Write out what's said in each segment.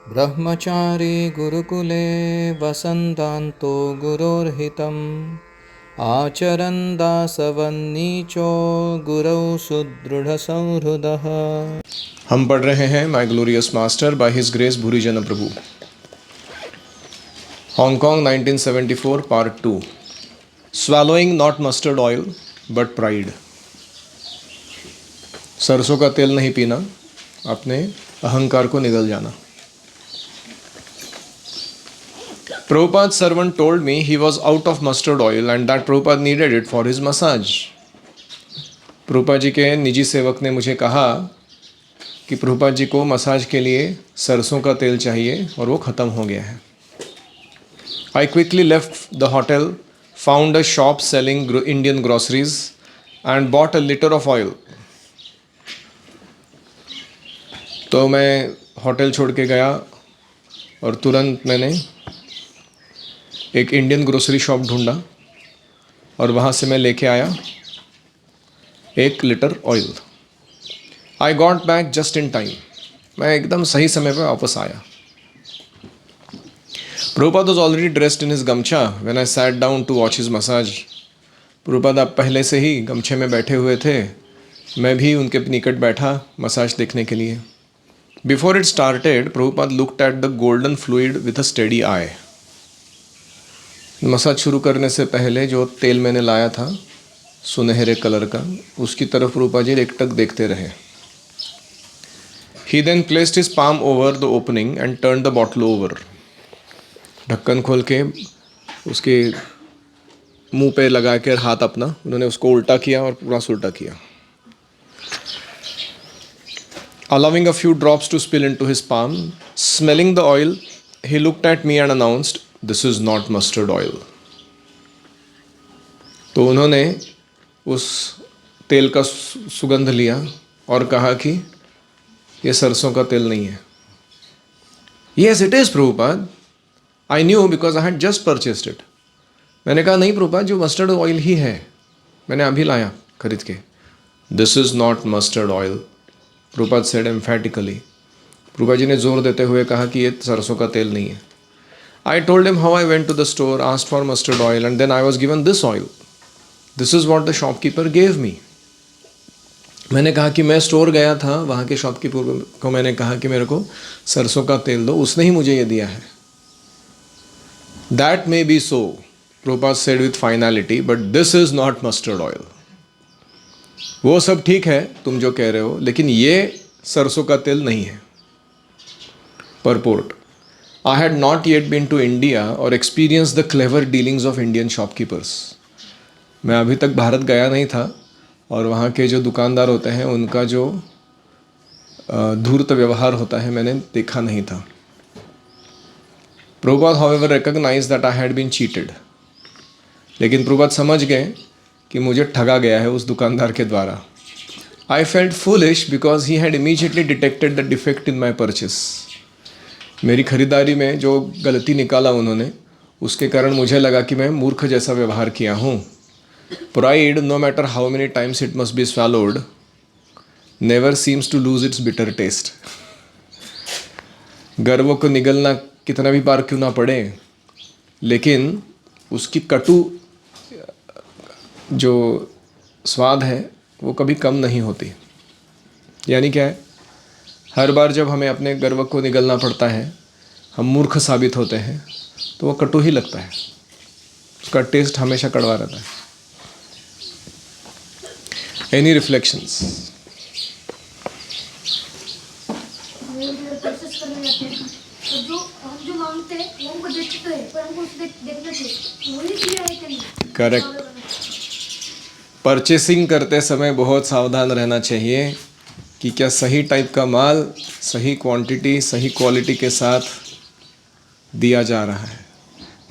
ब्रह्मचारी गुरुकुले वसन्तान्तो गुरोर्हितम् आचरन् दासवन्नीचो गुरौ सुदृढ़संहृदः। हम पढ़ रहे हैं my glorious master by his grace Bhurijan Prabhu, Hong Kong 1974 part 2। Swallowing not mustard oil but pride. सरसों का तेल नहीं पीना, अपने अहंकार को निगल जाना। Prabhupada's servant told me he was out of mustard oil and that Prabhupada needed it for his massage. Prabhupada ji के निजी सेवक ने मुझे कहा कि प्रभुपाद जी को मसाज के लिए सरसों का तेल चाहिए और वो ख़त्म हो गया है। I quickly left the hotel, found a shop selling Indian groceries and bought a liter of oil. तो मैं होटल छोड़ के गया और तुरंत मैंने एक इंडियन ग्रोसरी शॉप ढूंढा और वहाँ से मैं लेके आया 1 litre oil. I got back just in time. मैं एकदम सही समय पर वापस आया। Prabhupada was already dressed in his gamchha when I sat down to watch his massage. Prabhupada आप पहले से ही गमछे में बैठे हुए थे, मैं भी उनके निकट बैठा मसाज देखने के लिए। Before it started Prabhupada looked at the golden fluid with a steady I. Massage शुरू करने से पहले जो तेल मैंने लाया था सुनहरे कलर का, उसकी तरफ प्रभुपाद जी एकटक देखते रहे। He then placed his palm over the opening and turned the bottle over. ढक्कन खोल के उसके मुंह पे लगा कर हाथ अपना उन्होंने उसको उल्टा किया और पूरा उल्टा किया। Allowing a few drops to spill into his palm, smelling the oil, he looked at me and announced, "This is not mustard oil." तो उन्होंने उस तेल का सुगंध लिया और कहा कि ये सरसों का तेल नहीं है। Yes, it is, Prabhupada. I knew because I had just purchased it. मैंने कहा नहीं प्रभुपाद, जो मस्टर्ड ऑयल ही है, मैंने अभी लाया खरीद के। This is not mustard oil, Prabhupada said emphatically. Prabhupada ji ने जोर देते हुए कहा कि ये सरसों का तेल नहीं है। I told him how I went to the store, asked for mustard oil, and then I was given this oil. This is what the shopkeeper gave me. मैंने कहा कि मैं स्टोर गया था, वहाँ के शॉपकीपर को मैंने कहा कि मेरे को सरसों का तेल दो, उसने ही मुझे ये दिया है। That may be so, Prabhupada said with finality, but this is not mustard oil. वो सब ठीक है तुम जो कह रहे हो, लेकिन ये सरसों का तेल नहीं है। Purport: I had not yet been to India or experienced the clever dealings of Indian shopkeepers. मैं अभी तक भारत गया नहीं था और वहाँ के जो दुकानदार होते हैं उनका जो धूर्त व्यवहार होता है मैंने देखा नहीं था। Prabhupada however recognized that I had been cheated. लेकिन प्रभुपाद समझ गए कि मुझे ठगा गया है उस दुकानदार के द्वारा। I felt foolish because he had immediately detected the defect in my purchase. मेरी खरीदारी में जो गलती निकाला उन्होंने, उसके कारण मुझे लगा कि मैं मूर्ख जैसा व्यवहार किया हूँ। Pride, no matter how many times it must be swallowed, never seems to lose its bitter taste. गर्व को निगलना कितना भी बार क्यों ना पड़े, लेकिन उसकी कटु जो स्वाद है वो कभी कम नहीं होती। यानी क्या है, हर बार जब हमें अपने गर्व को निगलना पड़ता है, हम मूर्ख साबित होते हैं, तो वो कटु ही लगता है, उसका टेस्ट हमेशा कड़वा रहता है। Any reflections? करेक्ट। परचेसिंग करते समय बहुत सावधान रहना चाहिए कि क्या सही टाइप का माल सही क्वांटिटी सही क्वालिटी के साथ दिया जा रहा है।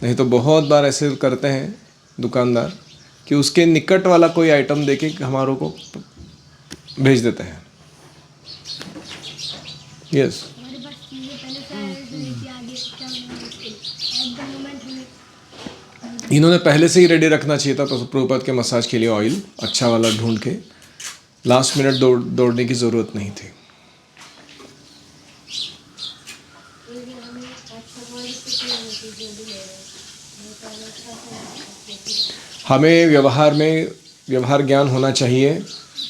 नहीं तो बहुत बार ऐसे करते हैं दुकानदार कि उसके निकट वाला कोई आइटम देके हमारों को भेज देते हैं। यस, इन्होंने पहले से ही रेडी रखना चाहिए था प्रभुपाद के मसाज के लिए ऑयल अच्छा वाला ढूंढ के, लास्ट मिनट दौड़ने की ज़रूरत नहीं थी। हमें व्यवहार ज्ञान होना चाहिए,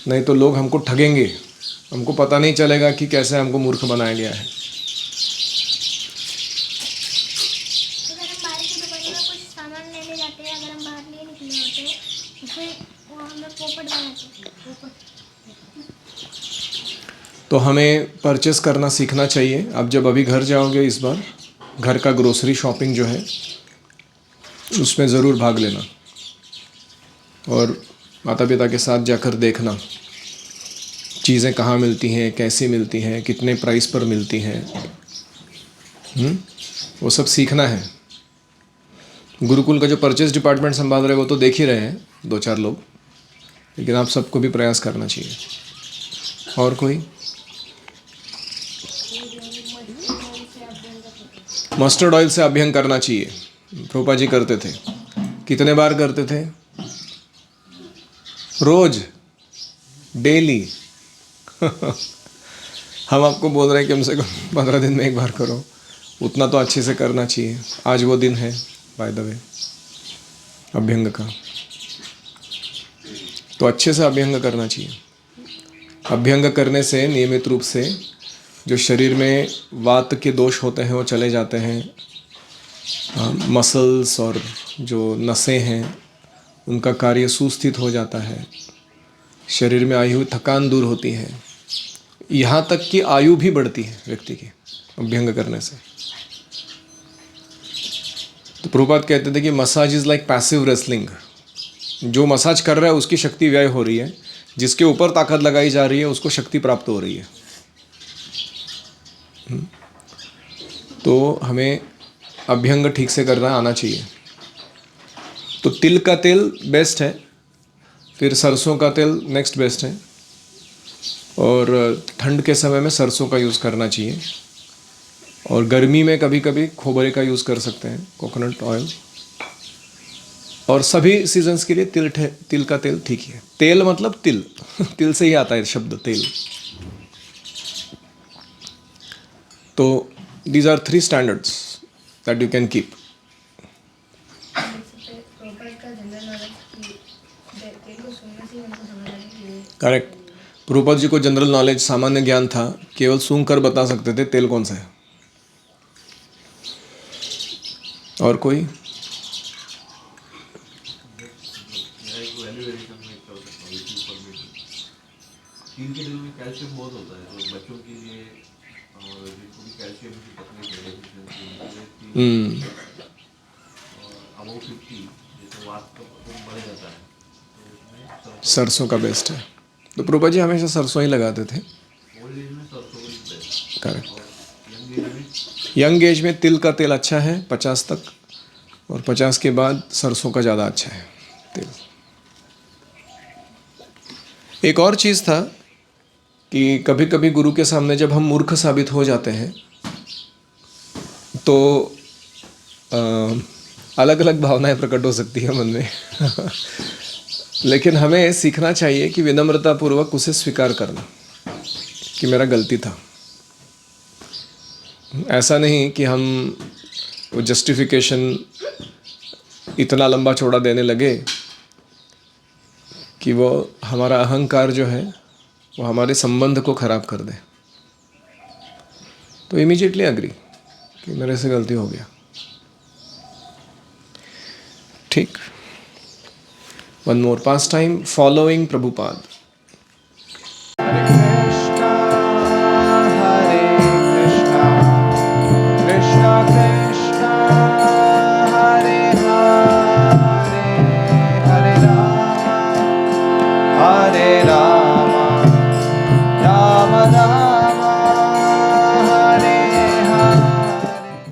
नहीं तो लोग हमको ठगेंगे, हमको पता नहीं चलेगा कि कैसे हमको मूर्ख बनाया गया है। अगर हम बाहर की दुकान में कुछ सामान लेने जाते हैं, अगर हम बाहर नहीं निकले होते तो फिर वो हमें पोपट बनाते हैं। तो हमें परचेस करना सीखना चाहिए। अब जब अभी घर जाओगे, इस बार घर का ग्रोसरी शॉपिंग जो है उसमें ज़रूर भाग लेना और माता पिता के साथ जाकर देखना चीज़ें कहाँ मिलती हैं, कैसी मिलती हैं, कितने प्राइस पर मिलती हैं। वो सब सीखना है। गुरुकुल का जो परचेस डिपार्टमेंट संभाल रहे वो तो देख ही रहे हैं 2-4 लोग, लेकिन आप सबको भी प्रयास करना चाहिए। और कोई? मस्टर्ड ऑयल से अभ्यंग करना चाहिए। प्रभुपाद जी करते थे। कितने बार करते थे? रोज, डेली। हम आपको बोल रहे हैं कि कम से कम 15 दिन में एक बार करो, उतना तो अच्छे से करना चाहिए। आज वो दिन है बाय द वे अभ्यंग का, तो अच्छे से अभ्यंग करना चाहिए। अभ्यंग करने से नियमित रूप से जो शरीर में वात के दोष होते हैं वो चले जाते हैं। मसल्स और जो नसें हैं उनका कार्य सुस्थित हो जाता है। शरीर में आई हुई थकान दूर होती है। यहाँ तक कि आयु भी बढ़ती है व्यक्ति की अभ्यंग करने से। तो प्रभुपाद कहते थे कि massage is like passive wrestling. जो मसाज कर रहा है उसकी शक्ति व्यय हो रही है, जिसके ऊपर ताकत लगाई जा रही है उसको शक्ति प्राप्त हो रही है। तो हमें अभ्यंग ठीक से करना आना चाहिए। तो तिल का तेल बेस्ट है, फिर सरसों का तेल नेक्स्ट बेस्ट है, और ठंड के समय में सरसों का यूज़ करना चाहिए, और गर्मी में कभी कभी खोबरे का यूज़ कर सकते हैं, कोकोनट ऑयल। और सभी सीजन्स के लिए तिल का तेल ठीक है। तेल मतलब तिल तिल से ही आता है शब्द तेल। तो these are 3 standards that you can keep. Correct. Prabhupada ji को जनरल नॉलेज, सामान्य ज्ञान था, केवल सूंघ कर बता सकते थे तेल कौन सा है। और कोई? तिल के तेल में कैल्शियम बहुत होता है, तो बच्चों के लिए और जिनको भी कैल्शियम की तकलीफ है, डेफिशिएंसी, और अबव 50 जैसे वात का प्रकोप बढ़ जाता है, तो उसमें सरसों का बेस्ट है। तो प्रभुपाद जी हमेशा सरसों ही लगाते थे। ओल्ड एज में सरसों ही बेस्ट। करेक्ट। और यंग एज में यंग एज में तिल का तेल अच्छा है 50 तक, और 50 के बाद सरसों का ज़्यादा अच्छा है तेल। एक और चीज़ था कि कभी कभी गुरु के सामने जब हम मूर्ख साबित हो जाते हैं तो अलग अलग भावनाएं प्रकट हो सकती है मन में लेकिन हमें सीखना चाहिए कि विनम्रतापूर्वक उसे स्वीकार करना कि मेरा गलती था। ऐसा नहीं कि हम वो जस्टिफिकेशन इतना लंबा चौड़ा देने लगे कि वो हमारा अहंकार जो है वो हमारे संबंध को ख़राब कर दे। तो इमीडिएटली अग्री कि मेरे से गलती हो गया। ठीक। वन मोर पास टाइम फॉलोइंग प्रभुपाद। Hare